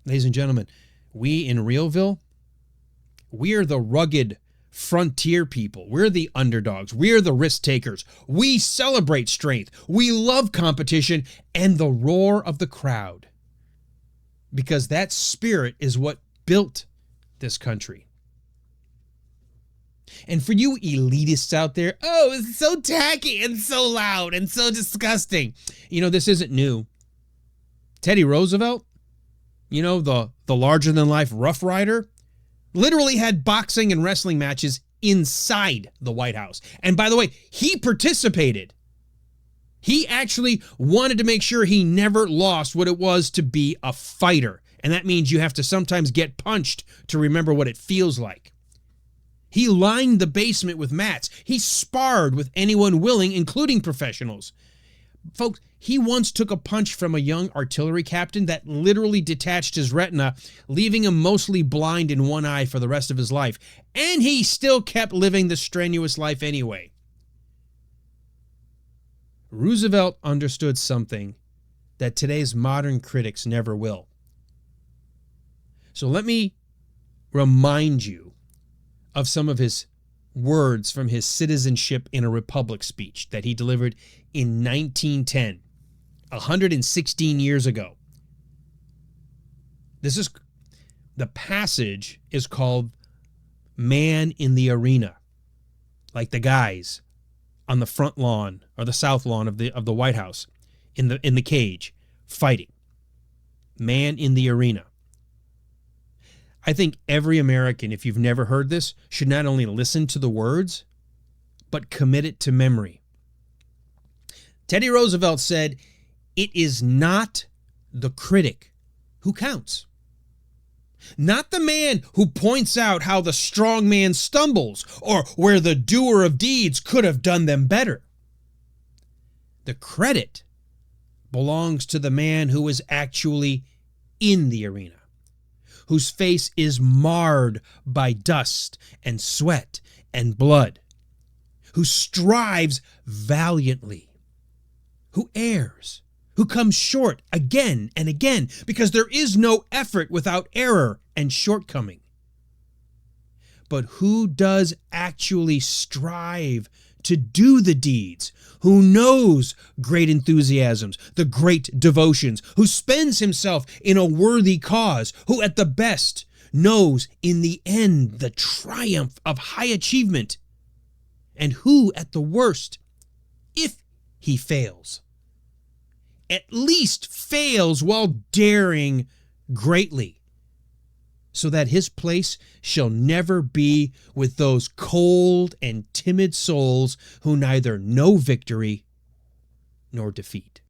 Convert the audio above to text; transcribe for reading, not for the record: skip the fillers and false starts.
Ladies and gentlemen, we in Realville, we're the rugged frontier people. We're the underdogs. We're the risk takers. We celebrate strength. We love competition and the roar of the crowd, because that spirit is what built this country. And for you elitists out there, oh, it's so tacky and so loud and so disgusting. You know, this isn't new. Teddy Roosevelt, you know, the larger-than-life Rough Rider, literally had boxing and wrestling matches inside the White House. And by the way, he participated. He actually wanted to make sure he never lost what it was to be a fighter. And that means you have to sometimes get punched to remember what it feels like. He lined the basement with mats. He sparred with anyone willing, including professionals. Folks, he once took a punch from a young artillery captain that literally detached his retina, leaving him mostly blind in one eye for the rest of his life. And he still kept living the strenuous life anyway. Roosevelt understood something that today's modern critics never will. So let me remind you of some of his words from his Citizenship in a Republic speech that he delivered in 1910, 116 years ago. The passage is called Man in the Arena, like the guys on the front lawn or the south lawn of the White House in the cage fighting. Man in the Arena. I think every American, if you've never heard this, should not only listen to the words, but commit it to memory. Teddy Roosevelt said, "It is not the critic who counts. Not the man who points out how the strong man stumbles or where the doer of deeds could have done them better. The credit belongs to the man who is actually in the arena, whose face is marred by dust and sweat and blood, who strives valiantly, who errs, who comes short again and again, because there is no effort without error and shortcoming. But who does actually strive to do the deeds, who knows great enthusiasms, the great devotions, who spends himself in a worthy cause, who at the best knows in the end the triumph of high achievement, and who at the worst, if he fails, at least fails while daring greatly, so that his place shall never be with those cold and timid souls who neither know victory nor defeat."